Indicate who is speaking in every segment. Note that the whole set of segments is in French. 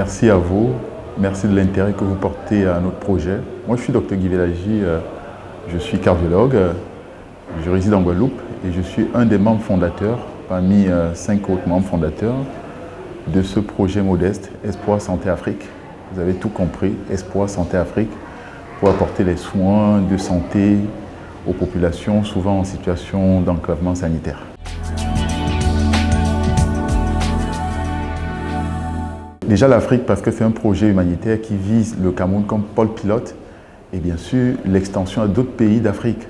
Speaker 1: Merci à vous. Merci de l'intérêt que vous portez à notre projet. Moi, je suis Dr Guy Vélagi, je suis cardiologue, je réside en Guadeloupe et je suis un des membres fondateurs, parmi 5 autres membres fondateurs, de ce projet modeste, Espoir Santé Afrique. Vous avez tout compris, Espoir Santé Afrique, pour apporter les soins de santé aux populations souvent en situation d'enclavement sanitaire. Déjà l'Afrique, parce que c'est un projet humanitaire qui vise le Cameroun comme pôle pilote et bien sûr l'extension à d'autres pays d'Afrique.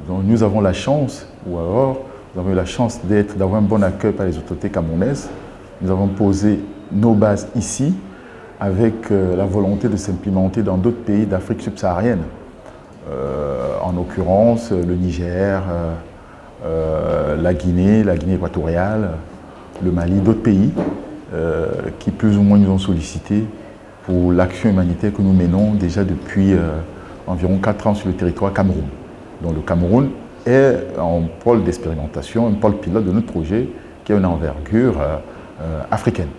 Speaker 1: Donc nous avons la chance, ou alors nous avons eu la chance d'avoir un bon accueil par les autorités camerounaises. Nous avons posé nos bases ici avec la volonté de s'implémenter dans d'autres pays d'Afrique subsaharienne. En l'occurrence le Niger, la Guinée équatoriale, le Mali, d'autres pays qui plus ou moins nous ont sollicité pour l'action humanitaire que nous menons déjà depuis environ 4 ans sur le territoire Cameroun. Donc le Cameroun est un pôle d'expérimentation, un pôle pilote de notre projet qui a une envergure africaine.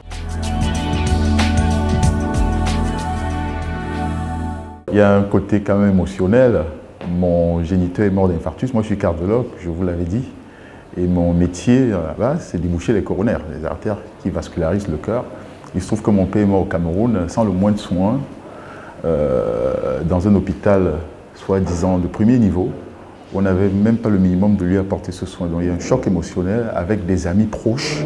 Speaker 1: Il y a un côté quand même émotionnel. Mon géniteur est mort d'infarctus, moi je suis cardiologue, je vous l'avais dit. Et mon métier là-bas, c'est déboucher les coronaires, les artères qui vascularisent le cœur. Il se trouve que mon père est mort au Cameroun sans le moindre soin, dans un hôpital soi-disant de premier niveau. On n'avait même pas le minimum de lui apporter ce soin. Donc il y a un choc émotionnel avec des amis proches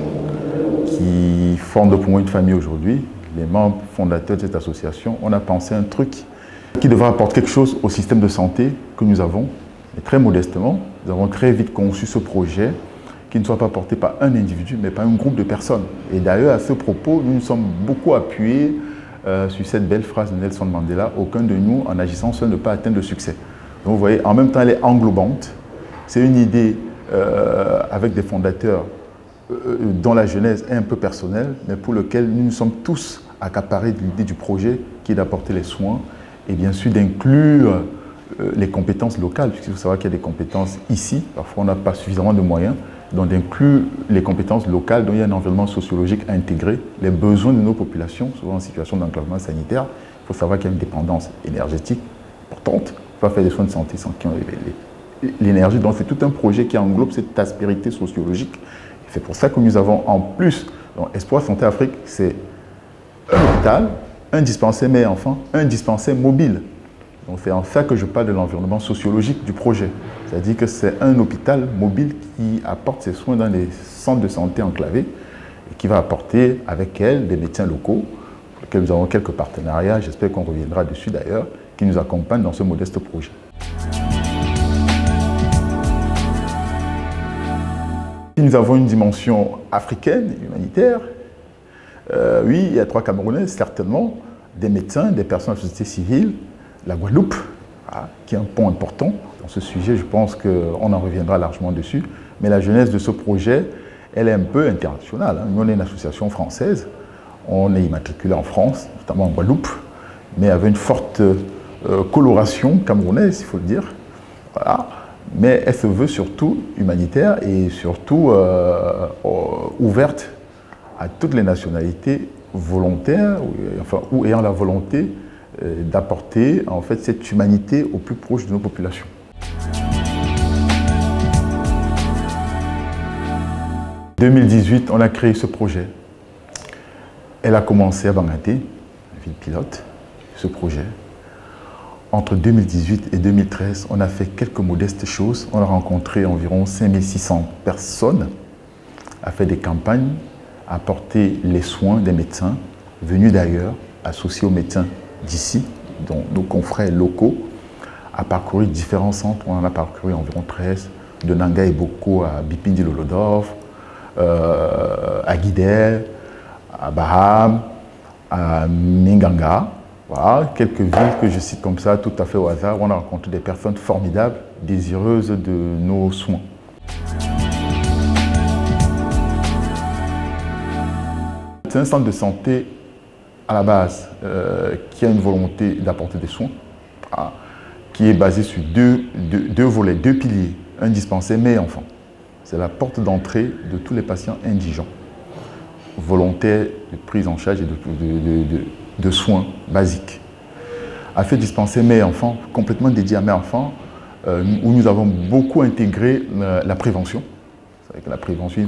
Speaker 1: qui forment pour moi une famille aujourd'hui. Les membres fondateurs de cette association, on a pensé un truc qui devra apporter quelque chose au système de santé que nous avons. Et très modestement, nous avons très vite conçu ce projet qui ne soit pas porté par un individu, mais par un groupe de personnes. Et d'ailleurs, à ce propos, nous nous sommes beaucoup appuyés sur cette belle phrase de Nelson Mandela, « Aucun de nous, en agissant seul, ne peut atteindre le succès ». Donc vous voyez, en même temps, elle est englobante. C'est une idée avec des fondateurs dont la genèse est un peu personnelle, mais pour lequel nous sommes tous accaparés de l'idée du projet qui est d'apporter les soins et bien sûr d'inclure les compétences locales, puisqu'il faut savoir qu'il y a des compétences ici, parfois on n'a pas suffisamment de moyens, donc d'inclure les compétences locales dont il y a un environnement sociologique à intégrer, les besoins de nos populations, souvent en situation d'enclavement sanitaire. Il faut savoir qu'il y a une dépendance énergétique importante, il faut pas faire des soins de santé sans qu'il y ait l'énergie, donc c'est tout un projet qui englobe cette aspérité sociologique. C'est pour ça que nous avons en plus, donc Espoir Santé Afrique, c'est un hôpital, un dispensaire mère-enfant, un dispensaire mobile. Donc c'est en ça que je parle de l'environnement sociologique du projet. C'est-à-dire que c'est un hôpital mobile qui apporte ses soins dans les centres de santé enclavés et qui va apporter avec elle des médecins locaux, pour lesquels nous avons quelques partenariats, j'espère qu'on reviendra dessus d'ailleurs, qui nous accompagnent dans ce modeste projet. Nous avons une dimension africaine, humanitaire. Oui, il y a 3 Camerounais, certainement, des médecins, des personnes de la société civile, la Guadeloupe, qui est un pont important dans ce sujet, je pense qu'on en reviendra largement dessus. Mais la genèse de ce projet, elle est un peu internationale. Nous, on est une association française, on est immatriculé en France, notamment en Guadeloupe, mais avec une forte coloration camerounaise, il faut le dire. Voilà. Mais elle se veut surtout humanitaire et surtout ouverte à toutes les nationalités volontaires, ou ayant la volonté d'apporter en fait cette humanité au plus proche de nos populations. En 2018, on a créé ce projet. Elle a commencé à Bangaté, ville pilote, ce projet. Entre 2018 et 2013, on a fait quelques modestes choses. On a rencontré environ 5600 personnes, a fait des campagnes, a apporté les soins des médecins venus d'ailleurs, associés aux médecins d'ici, dont nos confrères locaux, a parcouru différents centres. On en a parcouru environ 13, de Nanga et Boko à Bipindi Lolodorf, à Guidel, à Baham, à Minganga. Voilà, quelques villes que je cite comme ça, tout à fait au hasard, où on a rencontré des personnes formidables, désireuses de nos soins. C'est un centre de santé à la base qui a une volonté d'apporter des soins, qui est basé sur deux volets, 2 piliers, un dispensaire mère-enfant. C'est la porte d'entrée de tous les patients indigents. volontaire de prise en charge et de soins basiques. A fait dispenser mère et enfants, complètement dédié à mère et enfants, où nous avons beaucoup intégré la prévention. C'est vrai que la prévention,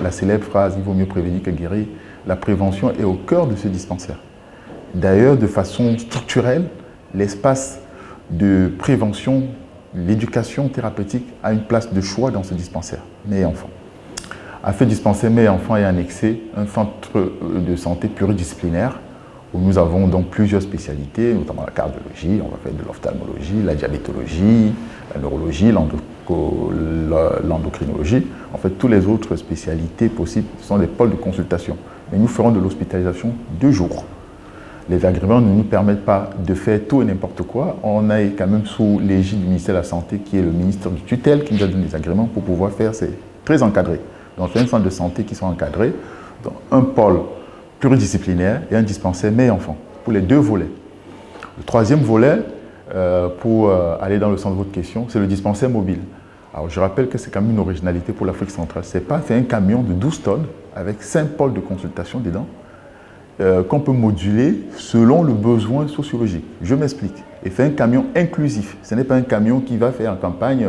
Speaker 1: la célèbre phrase « il vaut mieux prévenir que guérir », la prévention est au cœur de ce dispensaire. D'ailleurs, de façon structurelle, l'espace de prévention, l'éducation thérapeutique a une place de choix dans ce dispensaire, mère et enfants. A fait dispenser mère et enfants et annexé un centre de santé pluridisciplinaire où nous avons donc plusieurs spécialités, notamment la cardiologie, on va faire de l'ophtalmologie, la diabétologie, la neurologie, l'endocrinologie. En fait, toutes les autres spécialités possibles sont des pôles de consultation. Mais nous ferons de l'hospitalisation 2 jours. Les agréments ne nous permettent pas de faire tout et n'importe quoi. On est quand même sous l'égide du ministère de la Santé, qui est le ministre du tutelle, qui nous a donné des agréments pour pouvoir faire, c'est très encadré. Donc, c'est un centre de santé qui sont encadrés, donc un pôle pluridisciplinaire et un dispensaire mère et enfants, pour les 2 volets. Le 3e volet, pour aller dans le sens de votre question, c'est le dispensaire mobile. Alors je rappelle que c'est quand même une originalité pour l'Afrique centrale. C'est un camion de 12 tonnes avec 5 pôles de consultation dedans qu'on peut moduler selon le besoin sociologique. Je m'explique. Et c'est un camion inclusif. Ce n'est pas un camion qui va faire en campagne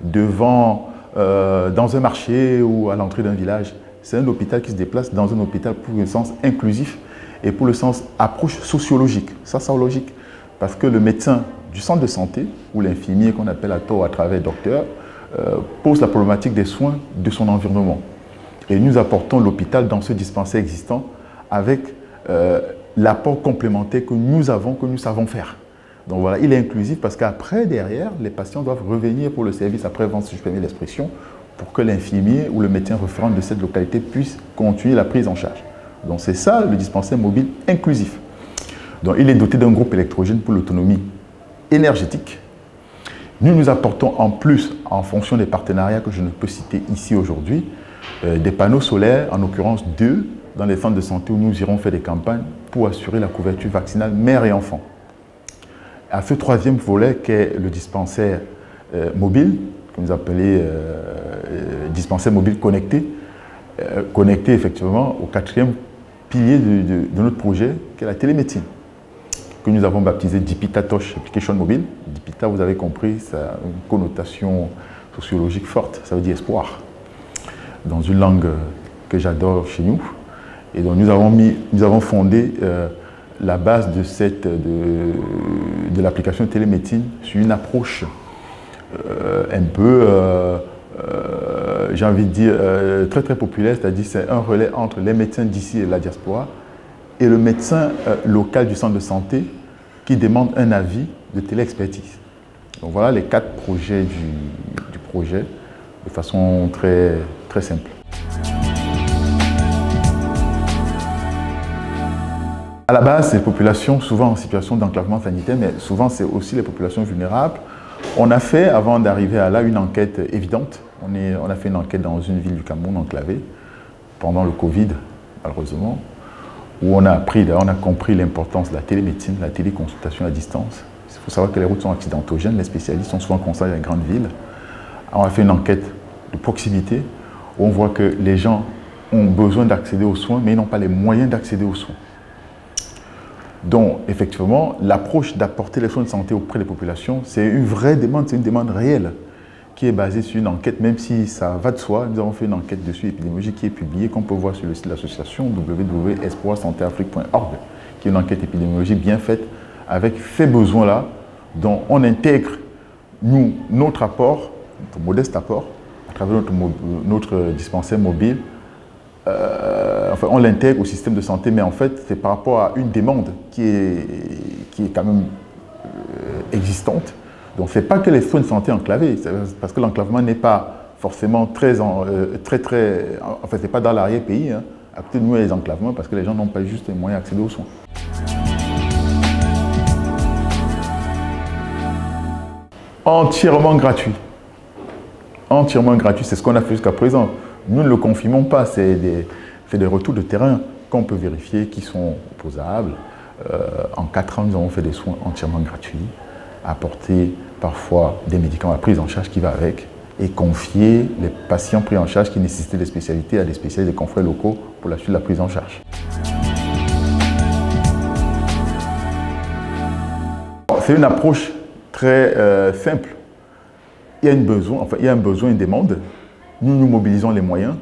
Speaker 1: devant, dans un marché ou à l'entrée d'un village. C'est un hôpital qui se déplace dans un hôpital pour le sens inclusif et pour le sens approche sociologique. Ça logique. Parce que le médecin du centre de santé ou l'infirmier qu'on appelle à tort à travers docteur pose la problématique des soins de son environnement. Et nous apportons l'hôpital dans ce dispensaire existant avec l'apport complémentaire que nous savons faire. Donc voilà, il est inclusif parce qu'après, derrière, les patients doivent revenir pour le service après-vente, si je permets l'expression, pour que l'infirmier ou le médecin référent de cette localité puisse continuer la prise en charge. Donc c'est ça le dispensaire mobile inclusif. Donc il est doté d'un groupe électrogène pour l'autonomie énergétique. Nous apportons en plus, en fonction des partenariats que je ne peux citer ici aujourd'hui, des panneaux solaires, en l'occurrence 2, dans les centres de santé où nous irons faire des campagnes pour assurer la couverture vaccinale mère et enfant. À ce 3e volet qu'est le dispensaire mobile, que nous appelons dispensaire mobile connecté, connecté effectivement au 4e pilier de notre projet, qui est la télémédecine, que nous avons baptisé Dipita Touch Application Mobile. Dipita, vous avez compris, ça a une connotation sociologique forte, ça veut dire espoir, dans une langue que j'adore chez nous. Et donc nous avons fondé la base de l'application de télémédecine sur une approche un peu, j'ai envie de dire, très très populaire, c'est-à-dire c'est un relais entre les médecins d'ici et de la diaspora et le médecin local du centre de santé qui demande un avis de téléexpertise. Donc voilà les 4 projets du projet de façon très, très simple. À la base, c'est les populations souvent en situation d'enclavement sanitaire, mais souvent c'est aussi les populations vulnérables. On a fait, avant d'arriver à là, une enquête évidente. On a fait une enquête dans une ville du Cameroun enclavée, pendant le Covid, malheureusement, où on a appris, on a compris l'importance de la télémédecine, la téléconsultation à distance. Il faut savoir que les routes sont accidentogènes, les spécialistes sont souvent concentrés dans les grandes villes. On a fait une enquête de proximité, où on voit que les gens ont besoin d'accéder aux soins, mais ils n'ont pas les moyens d'accéder aux soins. Donc, effectivement, l'approche d'apporter les soins de santé auprès des populations, c'est une vraie demande, c'est une demande réelle qui est basée sur une enquête, même si ça va de soi. Nous avons fait une enquête dessus épidémiologique qui est publiée, qu'on peut voir sur le site de l'association www.espoirsantéafrique.org, qui est une enquête épidémiologique bien faite avec ces besoins-là, dont on intègre, nous, notre apport, notre modeste apport, à travers notre dispensaire mobile. Enfin, on l'intègre au système de santé, mais en fait, c'est par rapport à une demande qui est quand même existante. Donc, ce n'est pas que les soins de santé enclavés, parce que l'enclavement n'est pas forcément enfin, c'est pas dans l'arrière-pays. Hein. À côté de nous, il y a les enclavements parce que les gens n'ont pas juste les moyens d'accéder aux soins. Entièrement gratuit. Entièrement gratuit, c'est ce qu'on a fait jusqu'à présent. Nous ne le confirmons pas, c'est des retours de terrain qu'on peut vérifier qui sont opposables. En 4 ans, nous avons fait des soins entièrement gratuits, apporter parfois des médicaments à prise en charge qui va avec, et confier les patients pris en charge qui nécessitaient des spécialités à des spécialistes, des confrères locaux pour la suite de la prise en charge. C'est une approche très simple. Il y a un besoin, une demande. Nous mobilisons les moyens.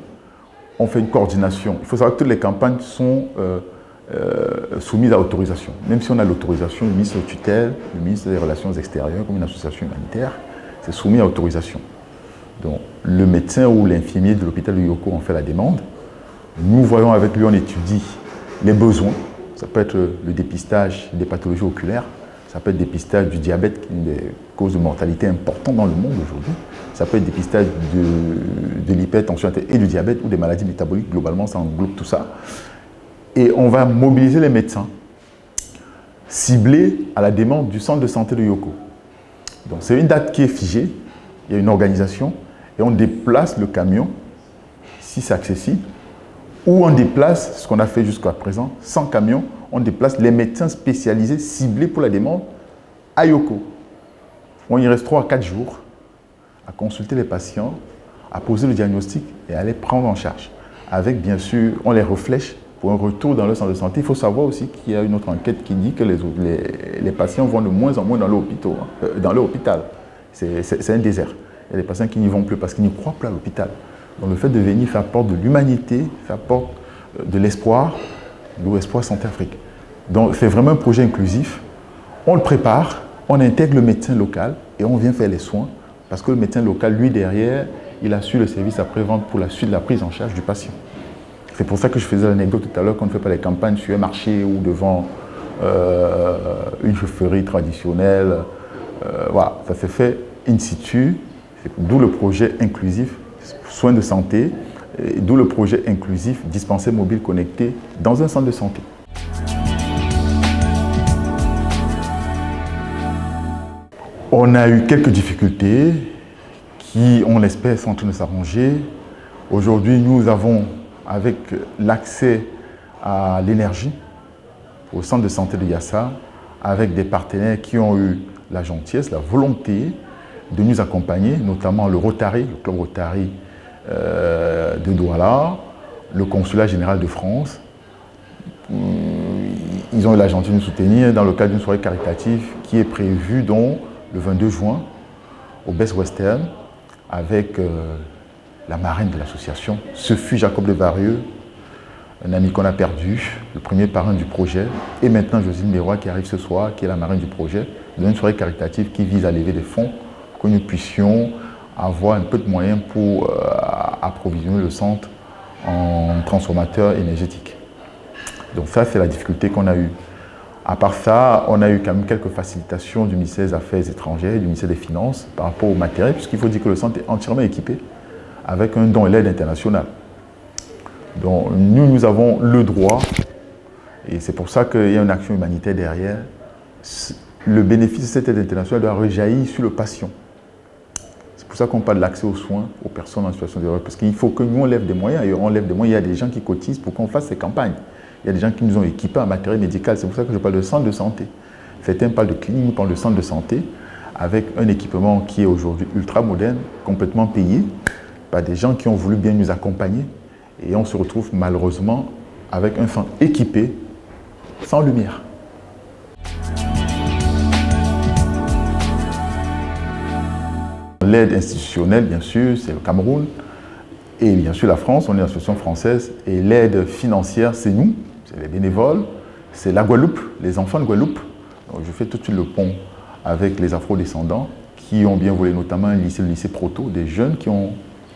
Speaker 1: On fait une coordination. Il faut savoir que toutes les campagnes sont soumises à autorisation. Même si on a l'autorisation du ministre de tutelle, du ministre des Relations extérieures, comme une association humanitaire, c'est soumis à autorisation. Donc, le médecin ou l'infirmier de l'hôpital de Yoko en fait la demande. Nous voyons avec lui, on étudie les besoins. Ça peut être le dépistage des pathologies oculaires. Ça peut être le dépistage du diabète, qui est une des causes de mortalité importantes dans le monde aujourd'hui. Ça peut être le dépistage de l'hypertension et du diabète ou des maladies métaboliques. Globalement, ça englobe tout ça. Et on va mobiliser les médecins ciblés à la demande du centre de santé de Yoko. Donc, c'est une date qui est figée. Il y a une organisation et on déplace le camion, si c'est accessible, ou on déplace, ce qu'on a fait jusqu'à présent, sans camion, on déplace les médecins spécialisés ciblés pour la demande à Yoko. On y reste 3 à 4 jours à consulter les patients, à poser le diagnostic et à les prendre en charge. Avec, bien sûr, on les reflèche pour un retour dans le centre de santé. Il faut savoir aussi qu'il y a une autre enquête qui dit que les patients vont de moins en moins dans l'hôpital. C'est un désert. Il y a des patients qui n'y vont plus parce qu'ils n'y croient plus à l'hôpital. Donc le fait de venir faire porte de l'humanité, faire porte de l'espoir, l'Espoir Santé Afrique. Donc c'est vraiment un projet inclusif. On le prépare, on intègre le médecin local et on vient faire les soins parce que le médecin local, lui derrière, il assure le service après-vente pour la suite de la prise en charge du patient. C'est pour ça que je faisais l'anecdote tout à l'heure qu'on ne fait pas les campagnes sur un marché ou devant une chaufferie traditionnelle. Voilà, ça s'est fait in situ, d'où le projet inclusif soins de santé, d'où le projet inclusif dispensaire mobile connecté dans un centre de santé. On a eu quelques difficultés qui, on l'espère, sont en train de s'arranger. Aujourd'hui, nous avons, avec l'accès à l'énergie au centre de santé de Yassa, avec des partenaires qui ont eu la gentillesse, la volonté de nous accompagner, notamment le Rotary, le club Rotary de Douala, le consulat général de France. Ils ont eu la gentillesse de nous soutenir dans le cadre d'une soirée caritative qui est prévue donc le 22 juin au Best Western avec la marraine de l'association. Ce fut Jacob de Varieux, un ami qu'on a perdu, le premier parrain du projet, et maintenant Josine Leroy qui arrive ce soir, qui est la marraine du projet, dans une soirée caritative qui vise à lever des fonds pour que nous puissions avoir un peu de moyens pour approvisionner le centre en transformateur énergétique. Donc ça, c'est la difficulté qu'on a eue. À part ça, on a eu quand même quelques facilitations du ministère des Affaires étrangères et du ministère des Finances par rapport au matériel, puisqu'il faut dire que le centre est entièrement équipé avec un don et l'aide internationale. Donc nous avons le droit, et c'est pour ça qu'il y a une action humanitaire derrière, le bénéfice de cette aide internationale doit rejaillir sur le patient. C'est pour ça qu'on parle de l'accès aux soins aux personnes en situation d'erreur, parce qu'il faut que nous on lève des moyens, et on lève des moyens, il y a des gens qui cotisent pour qu'on fasse ces campagnes. Il y a des gens qui nous ont équipés en matériel médical, c'est pour ça que je parle de centre de santé. Certains parlent de clinique, nous parlons de centre de santé, avec un équipement qui est aujourd'hui ultra moderne, complètement payé, par des gens qui ont voulu bien nous accompagner. Et on se retrouve malheureusement avec un centre équipé, sans lumière. L'aide institutionnelle, bien sûr, c'est le Cameroun. Et bien sûr, la France, on est une association française. Et l'aide financière, c'est nous, c'est les bénévoles, c'est la Guadeloupe, les enfants de Guadeloupe. Donc, je fais tout de suite le pont avec les afro-descendants qui ont bien voulu, notamment le lycée Proto, des jeunes qui ont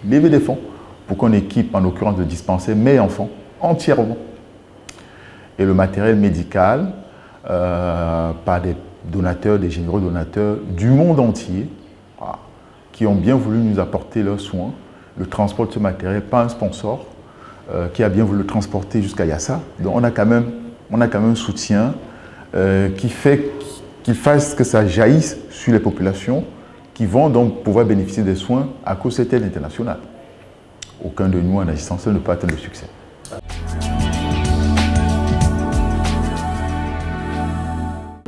Speaker 1: levé des fonds pour qu'on équipe, en l'occurrence, de dispensaires, mais enfants, entièrement. Et le matériel médical, par des donateurs, des généreux donateurs du monde entier, voilà, qui ont bien voulu nous apporter leurs soins. Le transport de ce matériel, pas un sponsor, qui a bien voulu le transporter jusqu'à Yassa. Donc on a quand même un soutien qui fait qu'il fasse que ça jaillisse sur les populations qui vont donc pouvoir bénéficier des soins à cause de cette aide internationale. Aucun de nous en agissant seul ne peut atteindre le succès.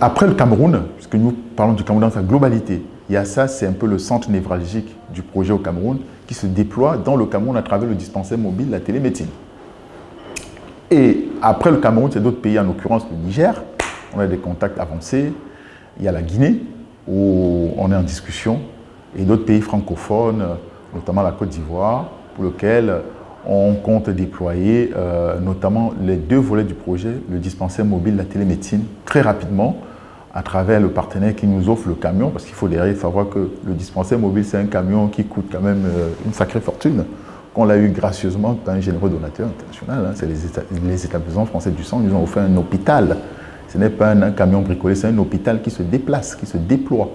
Speaker 1: Après le Cameroun, puisque nous parlons du Cameroun dans sa globalité, il y a ça, c'est un peu le centre névralgique du projet au Cameroun qui se déploie dans le Cameroun à travers le dispensaire mobile, la télémédecine. Et après le Cameroun, c'est d'autres pays, en l'occurrence le Niger. On a des contacts avancés. Il y a la Guinée, où on est en discussion, et d'autres pays francophones, notamment la Côte d'Ivoire, pour lequel on compte déployer notamment les 2 volets du projet, le dispensaire mobile, la télémédecine, très rapidement, à travers le partenaire qui nous offre le camion, parce qu'il faut derrière savoir que le dispensaire mobile, c'est un camion qui coûte quand même une sacrée fortune, qu'on l'a eu gracieusement par un généreux donateur international. Hein. C'est les établissements français du sang, ils nous ont offert un hôpital. Ce n'est pas un camion bricolé, c'est un hôpital qui se déplace, qui se déploie.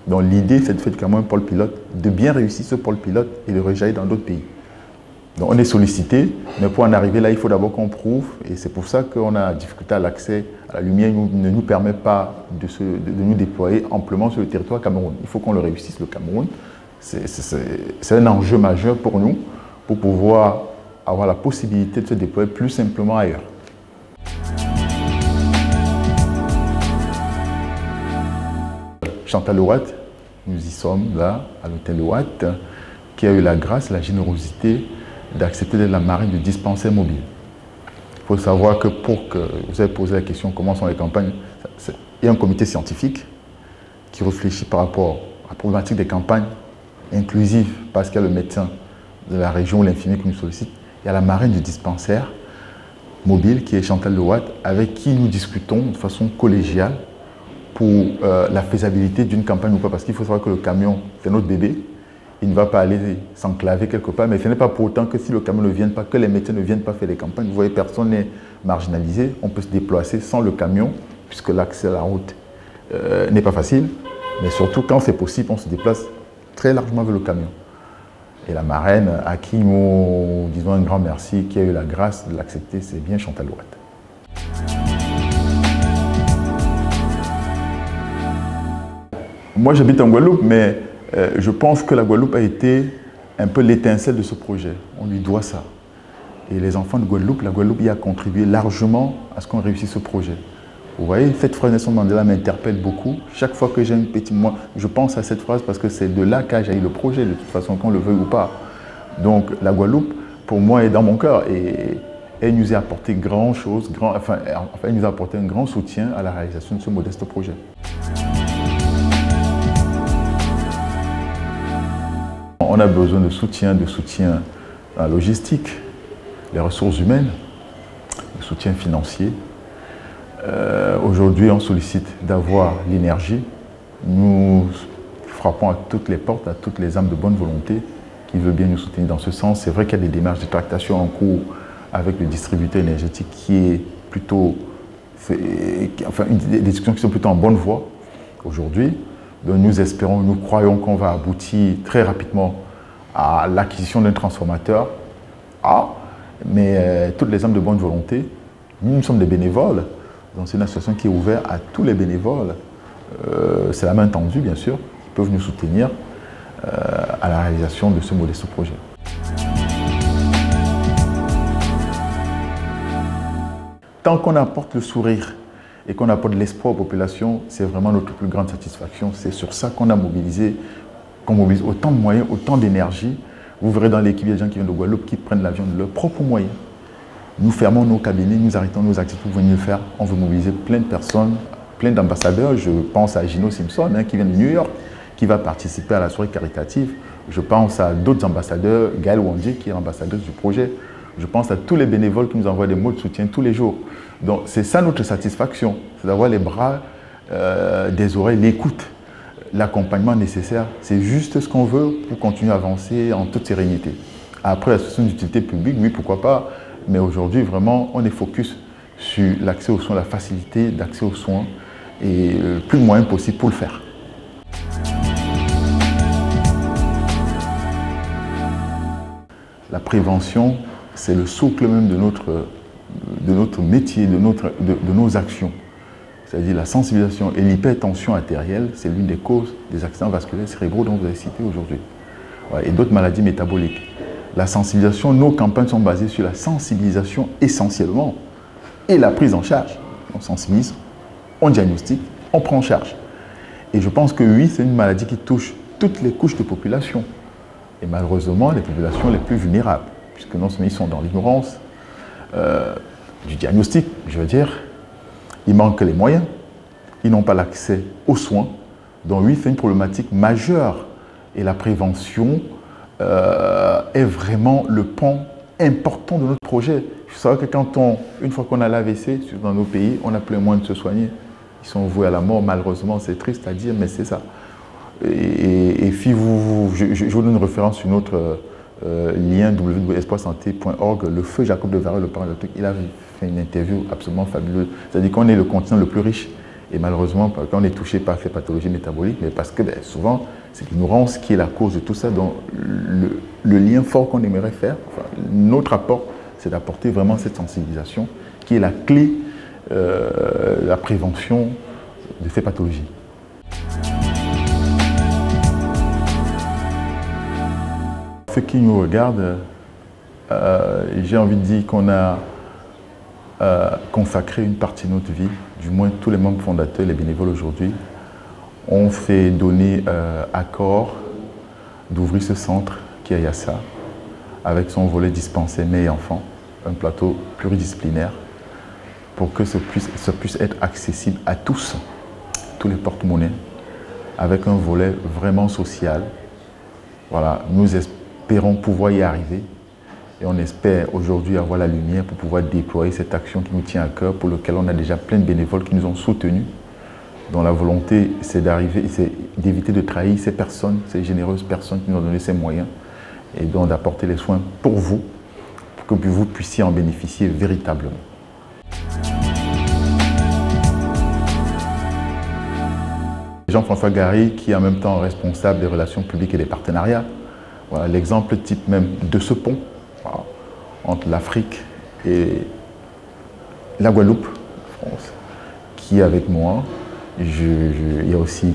Speaker 1: Donc l'idée, c'est de faire du camion un pôle pilote, de bien réussir ce pôle pilote et de rejaillir dans d'autres pays. Donc on est sollicité, mais pour en arriver là, il faut d'abord qu'on prouve, et c'est pour ça qu'on a difficulté à l'accès à la lumière, ne nous permet pas de nous déployer amplement sur le territoire Cameroun. Il faut qu'on le réussisse, le Cameroun. C'est un enjeu majeur pour nous, pour pouvoir avoir la possibilité de se déployer plus simplement ailleurs. Chantal Leroy, nous y sommes là, à l'hôtel Leroy, qui a eu la grâce, la générosité d'accepter d'être la marraine du dispensaire mobile. Il faut savoir que vous avez posé la question comment sont les campagnes, il y a un comité scientifique qui réfléchit par rapport à la problématique des campagnes inclusives, parce qu'il y a le médecin de la région ou l'infirmier qui nous sollicite. Il y a la marraine du dispensaire mobile qui est Chantal Leroy, avec qui nous discutons de façon collégiale pour la faisabilité d'une campagne ou pas, parce qu'il faut savoir que le camion, c'est notre bébé, il ne va pas aller s'enclaver quelque part, mais ce n'est pas pour autant que si le camion ne vient pas, que les médecins ne viennent pas faire les campagnes. Vous voyez, personne n'est marginalisé, on peut se déplacer sans le camion, puisque l'accès à la route n'est pas facile, mais surtout quand c'est possible, on se déplace très largement avec le camion. Et la marraine, à qui nous disons un grand merci, qui a eu la grâce de l'accepter, c'est bien Chantal Leroy. Moi, j'habite en Guadeloupe, mais je pense que la Guadeloupe a été un peu l'étincelle de ce projet. On lui doit ça. Et les enfants de Guadeloupe, la Guadeloupe y a contribué largement à ce qu'on réussisse ce projet. Vous voyez, cette phrase Nelson Mandela m'interpelle beaucoup. Chaque fois que j'ai un petit moment, je pense à cette phrase parce que c'est de là qu'a jailli le projet, de toute façon, qu'on le veuille ou pas. Donc, la Guadeloupe, pour moi, est dans mon cœur. Et elle nous a apporté grand chose, elle nous a apporté un grand soutien à la réalisation de ce modeste projet. On a besoin de soutien logistique, les ressources humaines, le soutien financier. Aujourd'hui, on sollicite d'avoir l'énergie. Nous frappons à toutes les portes, à toutes les âmes de bonne volonté qui veulent bien nous soutenir dans ce sens. C'est vrai qu'il y a des démarches de tractation en cours avec le distributeur énergétique qui est plutôt, des discussions qui sont plutôt en bonne voie aujourd'hui. Donc nous espérons, nous croyons qu'on va aboutir très rapidement à l'acquisition d'un transformateur A, mais toutes les âmes de bonne volonté, nous sommes des bénévoles, donc c'est une association qui est ouverte à tous les bénévoles, c'est la main tendue bien sûr, qui peuvent nous soutenir à la réalisation de ce modeste projet. Tant qu'on apporte le sourire et qu'on apporte l'espoir aux populations, c'est vraiment notre plus grande satisfaction. C'est sur ça qu'on mobilise autant de moyens, autant d'énergie. Vous verrez dans l'équipe, il y a des gens qui viennent de Guadeloupe qui prennent l'avion de leurs propres moyens. Nous fermons nos cabinets, nous arrêtons nos activités pour venir le faire. On veut mobiliser plein de personnes, plein d'ambassadeurs. Je pense à Gino Simpson qui vient de New York, qui va participer à la soirée caritative. Je pense à d'autres ambassadeurs, Gaël Wandji qui est l'ambassadrice du projet. Je pense à tous les bénévoles qui nous envoient des mots de soutien tous les jours. Donc c'est ça notre satisfaction, c'est d'avoir les bras, des oreilles, l'écoute, l'accompagnement nécessaire. C'est juste ce qu'on veut pour continuer à avancer en toute sérénité. Après, la solution d'utilité publique, oui, pourquoi pas. Mais aujourd'hui, vraiment, on est focus sur l'accès aux soins, la facilité d'accès aux soins et le plus de moyens possible pour le faire. La prévention, c'est le socle même de notre métier, de nos actions. C'est-à-dire la sensibilisation et l'hypertension artérielle, c'est l'une des causes des accidents vasculaires cérébraux dont vous avez cité aujourd'hui. Ouais, et d'autres maladies métaboliques. La sensibilisation, nos campagnes sont basées sur la sensibilisation essentiellement et la prise en charge. On sensibilise, on diagnostique, on prend en charge. Et je pense que oui, c'est une maladie qui touche toutes les couches de population. Et malheureusement, les populations les plus vulnérables, puisque non seulement ils sont dans l'ignorance du diagnostic, je veux dire, il manque les moyens, ils n'ont pas l'accès aux soins. Donc oui, c'est une problématique majeure. Et la prévention est vraiment le pan important de notre projet. Il faut savoir que une fois qu'on a l'AVC dans nos pays, on n'a plus les moyens de se soigner. Ils sont voués à la mort, malheureusement, c'est triste à dire, mais c'est ça. Et si je vous donne une référence sur notre lien www.espoirsanté.org, le feu Jacob de Vareux, le parent de truc, il a fait une interview absolument fabuleuse. C'est-à-dire qu'on est le continent le plus riche. Et malheureusement, quand on est touché par ces pathologies métaboliques, mais parce que souvent, c'est l'ignorance qui est la cause de tout ça. Donc, le lien fort qu'on aimerait faire, enfin, notre apport, c'est d'apporter vraiment cette sensibilisation qui est la clé de la prévention de ces pathologies. Ceux qui nous regardent, j'ai envie de dire qu'on a consacré une partie de notre vie, du moins tous les membres fondateurs, les bénévoles aujourd'hui, ont fait donner accord d'ouvrir ce centre qui est à Yassa, avec son volet dispensaire mère et enfant, un plateau pluridisciplinaire, pour que ça puisse être accessible à tous les porte-monnaies, avec un volet vraiment social. Voilà, nous espérons pouvoir y arriver et on espère aujourd'hui avoir la lumière pour pouvoir déployer cette action qui nous tient à cœur, pour laquelle on a déjà plein de bénévoles qui nous ont soutenus, dont la volonté c'est d'éviter de trahir ces personnes, ces généreuses personnes qui nous ont donné ces moyens, et donc d'apporter les soins pour vous, pour que vous puissiez en bénéficier véritablement. Jean-François Gary, qui est en même temps responsable des relations publiques et des partenariats. Voilà l'exemple type même de ce pont, voilà, entre l'Afrique et la Guadeloupe, France, qui est avec moi. Il y a aussi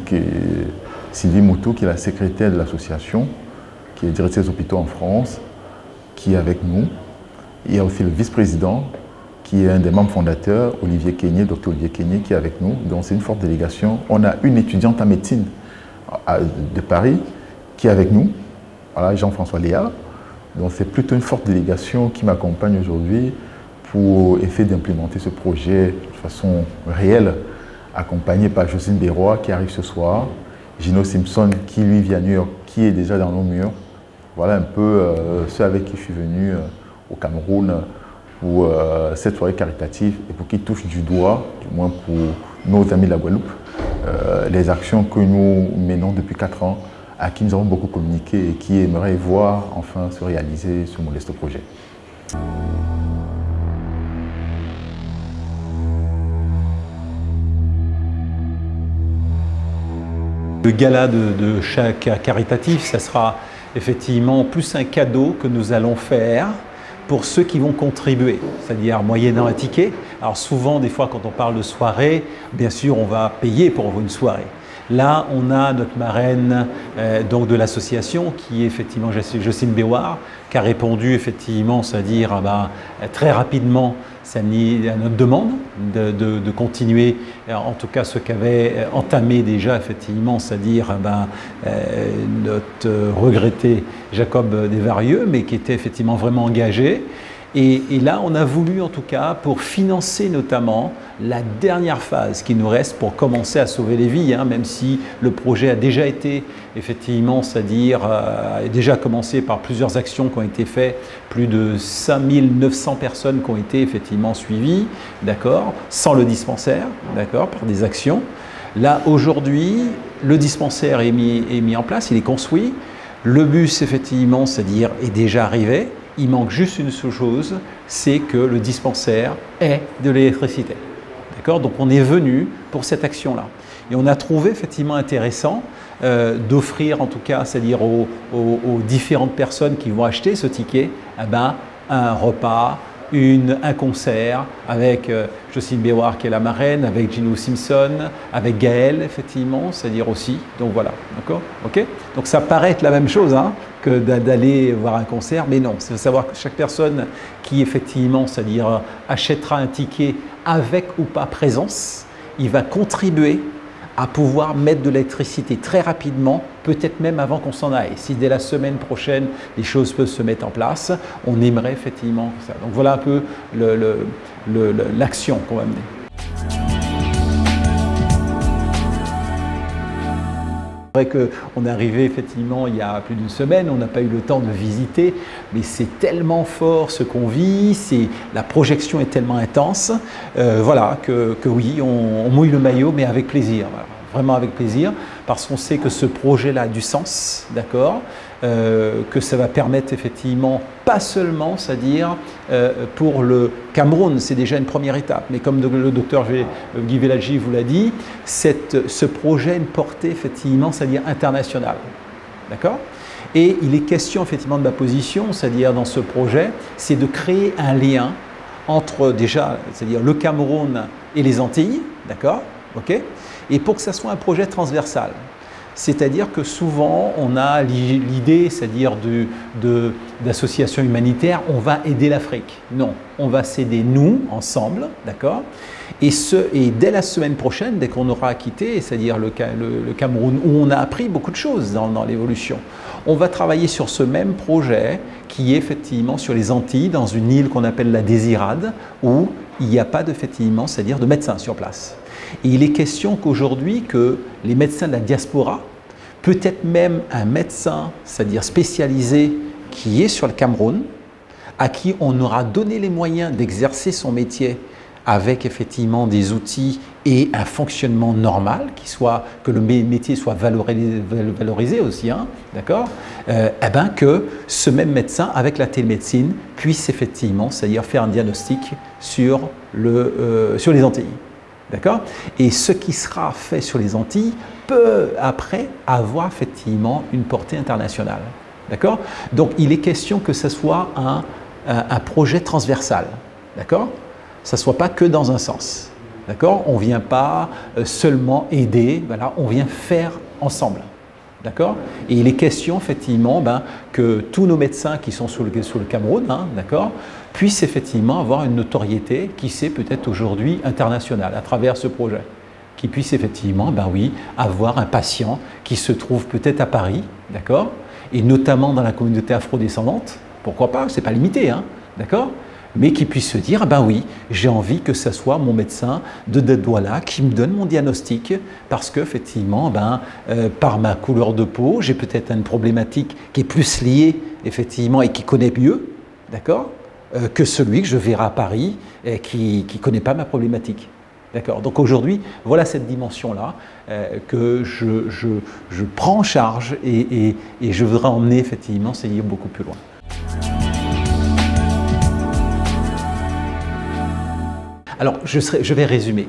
Speaker 1: Sylvie Moutou, qui est la secrétaire de l'association, qui est directrice des hôpitaux en France, qui est avec nous. Il y a aussi le vice-président, qui est un des membres fondateurs, Olivier Keigné, Dr Olivier Keigné, qui est avec nous. Donc c'est une forte délégation. On a une étudiante en médecine de Paris qui est avec nous, voilà, Jean-François Léa. Donc c'est plutôt une forte délégation qui m'accompagne aujourd'hui pour essayer d'implémenter ce projet de façon réelle, accompagné par Jocelyne Bérois qui arrive ce soir, Gino Simpson qui lui vient à New York, qui est déjà dans nos murs. Voilà un peu ceux avec qui je suis venu au Cameroun pour cette soirée caritative et pour qu'ils touchent du doigt, du moins pour nos amis de la Guadeloupe, les actions que nous menons depuis 4 ans, à qui nous avons beaucoup communiqué et qui aimeraient voir enfin se réaliser ce modeste projet.
Speaker 2: Le gala de chaque caritatif, ça sera effectivement plus un cadeau que nous allons faire pour ceux qui vont contribuer, c'est-à-dire moyennant un ticket. Alors souvent, des fois, quand on parle de soirée, bien sûr, on va payer pour une soirée. Là, on a notre marraine donc de l'association qui est effectivement Jocelyne Bérois, qui a répondu effectivement, c'est-à-dire très rapidement à notre demande de continuer, en tout cas ce qu'avait entamé déjà effectivement, c'est-à-dire notre regretté Jacob Desvarieux, mais qui était effectivement vraiment engagé. Et là, on a voulu en tout cas pour financer notamment la dernière phase qui nous reste pour commencer à sauver les vies, même si le projet a déjà été effectivement, c'est-à-dire déjà commencé par plusieurs actions qui ont été faites, plus de 5900 personnes qui ont été effectivement suivies, d'accord, sans le dispensaire, d'accord, par des actions. Là, aujourd'hui, le dispensaire est mis en place, il est construit. Le bus, effectivement, c'est-à-dire est déjà arrivé. Il manque juste une seule chose, c'est que le dispensaire ait de l'électricité. D'accord ? Donc on est venu pour cette action-là. Et on a trouvé effectivement intéressant d'offrir en tout cas, c'est-à-dire aux différentes personnes qui vont acheter ce ticket, un repas, un concert avec Jocelyne Bérois qui est la marraine, avec Gino Simpson, avec Gaël effectivement, c'est-à-dire aussi. Donc voilà, d'accord, ok. Donc ça paraît être la même chose que d'aller voir un concert, mais non. C'est de savoir que chaque personne qui effectivement, c'est-à-dire achètera un ticket avec ou pas présence, il va contribuer à pouvoir mettre de l'électricité très rapidement, peut-être même avant qu'on s'en aille. Si dès la semaine prochaine, les choses peuvent se mettre en place, on aimerait effectivement ça. Donc voilà un peu l'action qu'on va mener. C'est vrai qu'on est arrivé effectivement il y a plus d'une semaine, on n'a pas eu le temps de visiter, mais c'est tellement fort ce qu'on vit, la projection est tellement intense, voilà, que oui, on mouille le maillot, mais avec plaisir, voilà, vraiment avec plaisir, parce qu'on sait que ce projet-là a du sens, d'accord, que ça va permettre effectivement, pas seulement, c'est-à-dire pour le Cameroun, c'est déjà une première étape, mais comme le docteur Guy Vélagi vous l'a dit, ce projet a une portée effectivement, c'est-à-dire internationale, d'accord? Et il est question effectivement de ma position, c'est-à-dire dans ce projet, c'est de créer un lien entre déjà, c'est-à-dire le Cameroun et les Antilles, d'accord? Ok? Et pour que ça soit un projet transversal. C'est-à-dire que souvent, on a l'idée, c'est-à-dire d'associations humanitaires, on va aider l'Afrique. Non, on va s'aider nous, ensemble, d'accord? Et dès la semaine prochaine, dès qu'on aura quitté, c'est-à-dire le Cameroun, où on a appris beaucoup de choses dans l'évolution, on va travailler sur ce même projet qui est effectivement sur les Antilles, dans une île qu'on appelle la Désirade, où il n'y a pas effectivement, c'est-à-dire de médecins sur place. Et il est question qu'aujourd'hui, que les médecins de la diaspora, peut-être même un médecin, c'est-à-dire spécialisé, qui est sur le Cameroun, à qui on aura donné les moyens d'exercer son métier avec effectivement des outils et un fonctionnement normal, que le métier soit valorisé aussi, hein, d'accord, eh ben que ce même médecin, avec la télémédecine, puisse effectivement, c'est-à-dire faire un diagnostic sur les Antilles. D'accord? Et ce qui sera fait sur les Antilles peut après avoir effectivement une portée internationale. D'accord? Donc il est question que ce soit un projet transversal. D'accord? Ça ne soit pas que dans un sens. D'accord? On ne vient pas seulement aider, voilà, on vient faire ensemble. D'accord? Et il est question effectivement que tous nos médecins qui sont sur le Cameroun, hein, d'accord, puissent effectivement avoir une notoriété qui sait peut-être aujourd'hui internationale à travers ce projet. Qui puissent effectivement, oui, avoir un patient qui se trouve peut-être à Paris, d'accord, et notamment dans la communauté afrodescendante, pourquoi pas, c'est pas limité, hein, d'accord, mais qui puisse se dire, oui, j'ai envie que ce soit mon médecin de Douala qui me donne mon diagnostic parce qu'effectivement, par ma couleur de peau, j'ai peut-être une problématique qui est plus liée, effectivement, et qui connaît mieux, d'accord, que celui que je verrai à Paris et qui ne connaît pas ma problématique. D'accord. Donc aujourd'hui, voilà cette dimension-là que je prends en charge et je voudrais emmener, effectivement, c'est beaucoup plus loin. Alors, je vais résumer.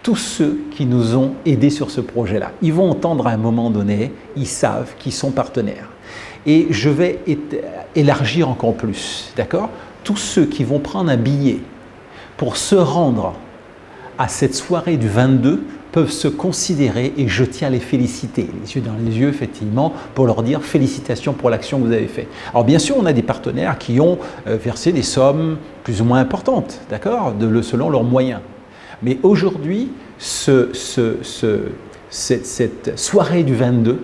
Speaker 2: Tous ceux qui nous ont aidés sur ce projet-là, ils vont entendre à un moment donné, ils savent qu'ils sont partenaires. Et je vais élargir encore plus, d'accord? Tous ceux qui vont prendre un billet pour se rendre à cette soirée du 22 peuvent se considérer, et je tiens à les féliciter, les yeux dans les yeux, effectivement, pour leur dire félicitations pour l'action que vous avez faite. Alors bien sûr, on a des partenaires qui ont versé des sommes plus ou moins importantes, d'accord, selon leurs moyens. Mais aujourd'hui, cette soirée du 22,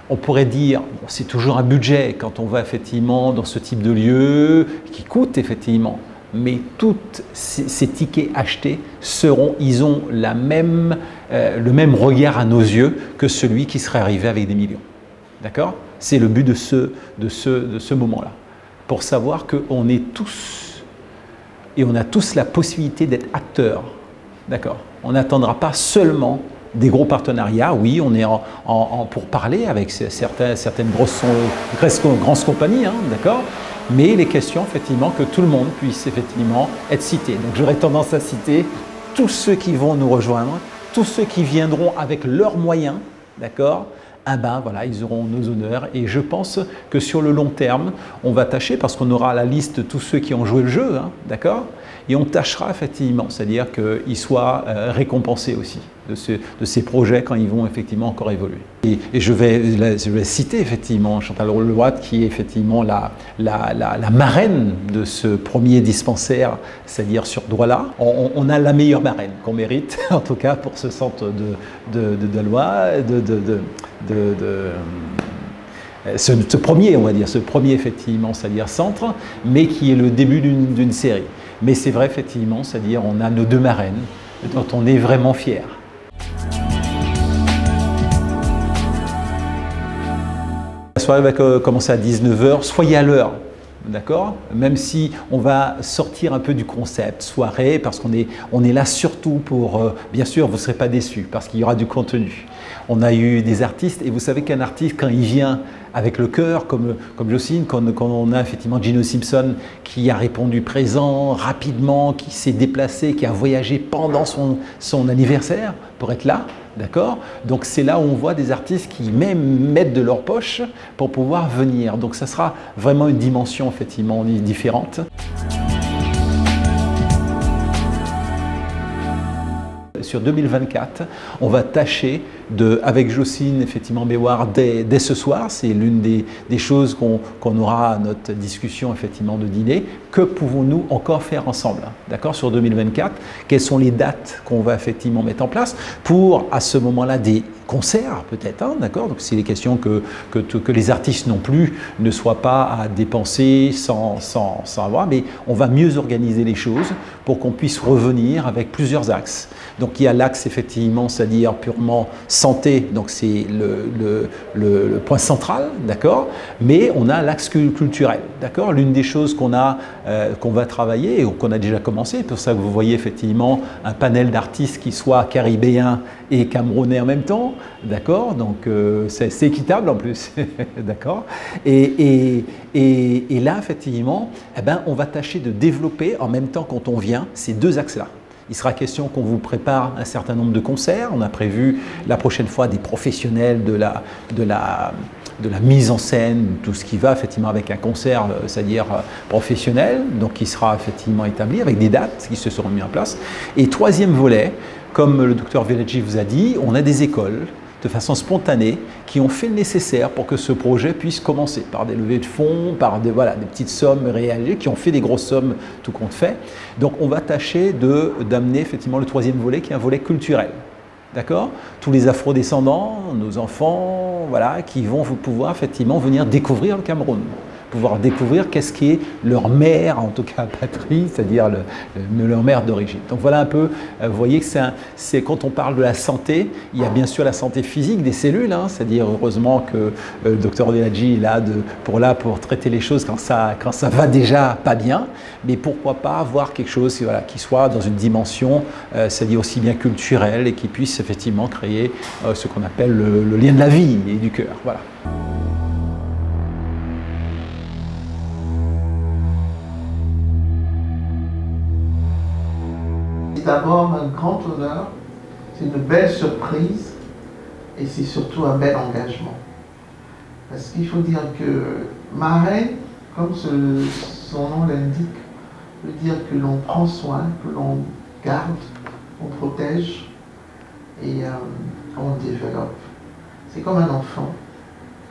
Speaker 2: on pourrait dire, bon, c'est toujours un budget quand on va effectivement dans ce type de lieu, qui coûte effectivement. Mais tous ces tickets achetés ils ont le même regard à nos yeux que celui qui serait arrivé avec des millions. D'accord? C'est le but de ce moment-là. Pour savoir qu'on est tous, et on a tous la possibilité d'être acteurs. D'accord? On n'attendra pas seulement des gros partenariats. Oui, on est pour parler avec certaines grosses compagnies, hein, d'accord? Mais il est question effectivement que tout le monde puisse effectivement être cité. Donc j'aurais tendance à citer tous ceux qui vont nous rejoindre, tous ceux qui viendront avec leurs moyens, d'accord, ah ben voilà, ils auront nos honneurs. Et je pense que sur le long terme, on va tâcher, parce qu'on aura la liste de tous ceux qui ont joué le jeu, hein, d'accord? Et on tâchera effectivement, c'est-à-dire qu'ils soient récompensés aussi de ces projets quand ils vont effectivement encore évoluer. Et je vais citer effectivement Chantal Leroy, qui est effectivement la marraine de ce premier dispensaire, c'est-à-dire sur Douala. On a la meilleure marraine qu'on mérite, en tout cas pour ce centre de Douala, ce premier, on va dire, ce premier effectivement, c'est-à-dire centre, mais qui est le début d'une série. Mais c'est vrai effectivement, c'est-à-dire on a nos deux marraines dont on est vraiment fiers. La soirée va commencer à 19 h, soyez à l'heure. D'accord? Même si on va sortir un peu du concept soirée, parce qu'on est là surtout pour, bien sûr, vous ne serez pas déçus, parce qu'il y aura du contenu. On a eu des artistes, et vous savez qu'un artiste, quand il vient avec le cœur, comme Jocelyne, quand on a effectivement Gino Simpson qui a répondu présent rapidement, qui s'est déplacé, qui a voyagé pendant son anniversaire pour être là, d'accord? Donc c'est là où on voit des artistes qui même mettent de leur poche pour pouvoir venir. Donc ça sera vraiment une dimension effectivement différente. Sur 2024, on va tâcher avec Jocelyne, effectivement, Béouard, dès ce soir, c'est l'une des choses qu'on aura à notre discussion, effectivement, de dîner. Que pouvons-nous encore faire ensemble, d'accord, sur 2024? Quelles sont les dates qu'on va effectivement mettre en place pour, à ce moment-là, des concerts, peut-être, hein, d'accord? Donc, c'est des questions que les artistes non plus ne soient pas à dépenser sans avoir, mais on va mieux organiser les choses pour qu'on puisse revenir avec plusieurs axes. Donc, il y a l'axe, effectivement, c'est-à-dire purement santé, donc c'est le point central, d'accord? Mais on a l'axe culturel, d'accord? L'une des choses qu'on va travailler et qu'on a déjà commencé, c'est pour ça que vous voyez effectivement un panel d'artistes qui soit caribéens et camerounais en même temps, d'accord? Donc c'est équitable en plus, d'accord? Et là, effectivement, eh ben, on va tâcher de développer en même temps quand on vient ces deux axes-là. Il sera question qu'on vous prépare un certain nombre de concerts. On a prévu la prochaine fois des professionnels de la mise en scène, tout ce qui va effectivement avec un concert, c'est-à-dire professionnel, donc qui sera effectivement établi avec des dates qui se seront mises en place. Et troisième volet, comme le docteur Velaggi vous a dit, on a des écoles de façon spontanée, qui ont fait le nécessaire pour que ce projet puisse commencer, par des levées de fonds, par des petites sommes réalisées, qui ont fait des grosses sommes, tout compte fait. Donc on va tâcher d'amener effectivement le troisième volet, qui est un volet culturel. D'accord? Tous les afro-descendants, nos enfants, voilà, qui vont pouvoir effectivement venir découvrir le Cameroun, pouvoir découvrir qu'est-ce qui est leur mère, en tout cas patrie, c'est-à-dire leur mère d'origine. Donc voilà un peu, vous voyez que c'est quand on parle de la santé, il y a bien sûr la santé physique des cellules, hein, c'est-à-dire heureusement que le docteur Velaggi est là pour traiter les choses quand ça va déjà pas bien, mais pourquoi pas avoir quelque chose qui soit dans une dimension, c'est-à-dire aussi bien culturelle et qui puisse effectivement créer ce qu'on appelle le lien de la vie et du cœur. Voilà.
Speaker 3: C'est d'abord un grand honneur, c'est une belle surprise et c'est surtout un bel engagement. Parce qu'il faut dire que marraine, comme son nom l'indique, veut dire que l'on prend soin, que l'on garde, on protège et on développe. C'est comme un enfant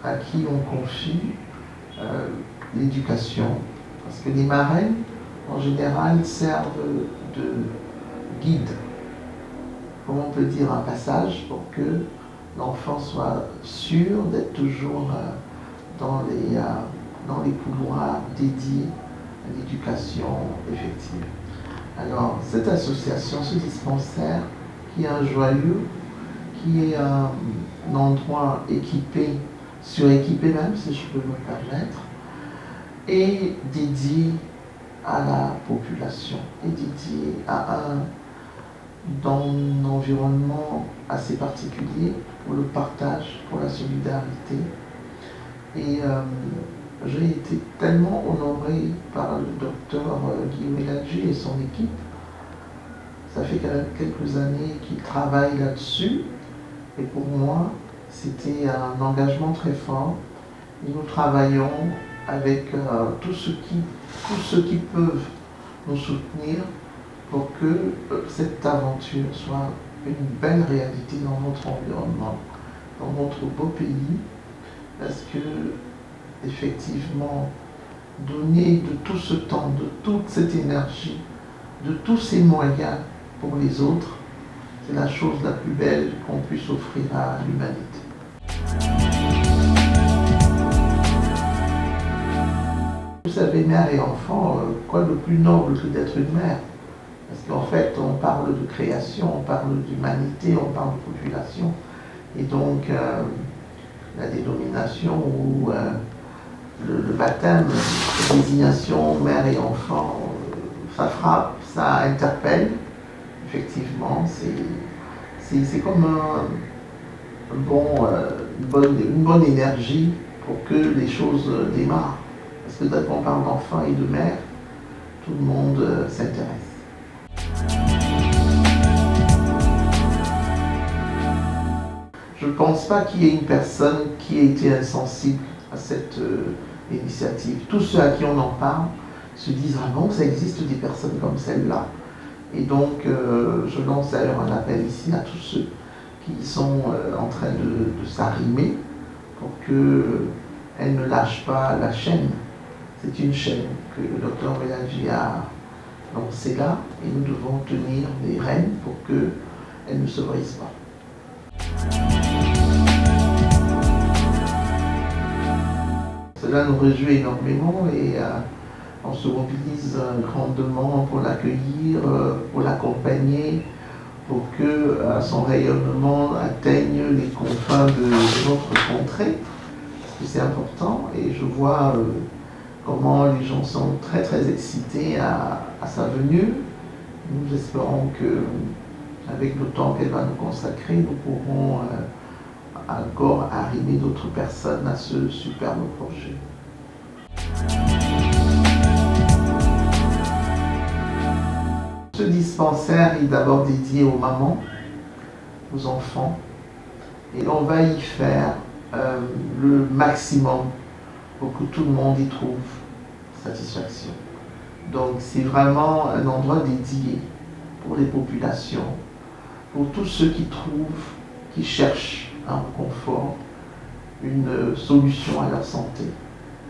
Speaker 3: à qui on confie l'éducation. Parce que les marraines, en général, servent de guide, comme on peut dire, un passage pour que l'enfant soit sûr d'être toujours dans les couloirs dédiés à l'éducation effective. Alors, cette association, ce dispensaire, qui est un joyau, qui est un endroit équipé, suréquipé même, si je peux me permettre, est dédié à la population, est dédié dans un environnement assez particulier pour le partage, pour la solidarité. Et j'ai été tellement honoré par le docteur Guillaume Velaggi et son équipe. Ça fait quand même quelques années qu'il travaille là-dessus. Et pour moi, C'était un engagement très fort et nous travaillons avec tous ceux qui peuvent nous soutenir pour que cette aventure soit une belle réalité dans notre environnement, dans notre beau pays, parce que effectivement, donner de tout ce temps, de toute cette énergie, de tous ces moyens pour les autres, c'est la chose la plus belle qu'on puisse offrir à l'humanité. Vous savez, mère et enfant, quoi de plus noble que d'être une mère? Parce qu'en fait, on parle de création, on parle d'humanité, on parle de population. Et donc, la dénomination ou le baptême, la désignation mère et enfant, ça frappe, ça interpelle. Effectivement, c'est comme une bonne énergie pour que les choses démarrent. Parce que dès qu'on parle d'enfant et de mère, tout le monde s'intéresse. Je ne pense pas qu'il y ait une personne qui ait été insensible à cette initiative. Tous ceux à qui on en parle se disent « Ah bon, ça existe des personnes comme celle-là ». Et donc, je lance d'ailleurs un appel ici à tous ceux qui sont en train de s'arrimer pour qu'elles ne lâchent pas la chaîne. C'est une chaîne que le docteur Bellagi a lancée là, et nous devons tenir les rênes pour qu'elles ne se brisent pas. Cela nous réjouit énormément et on se mobilise grandement pour l'accueillir, pour l'accompagner, pour que son rayonnement atteigne les confins de notre contrée, parce que c'est important. Et je vois comment les gens sont très très excités à sa venue. Nous espérons qu'avec le temps qu'elle va nous consacrer, nous pourrons encore arrimer d'autres personnes à ce superbe projet. Ce dispensaire est d'abord dédié aux mamans, aux enfants, et on va y faire le maximum pour que tout le monde y trouve satisfaction. Donc c'est vraiment un endroit dédié pour les populations, pour tous ceux qui trouvent, qui cherchent un confort, une solution à leur santé,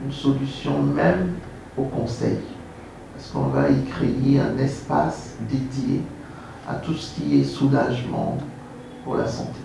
Speaker 3: une solution même au conseil. Parce qu'on va y créer un espace dédié à tout ce qui est soulagement pour la santé.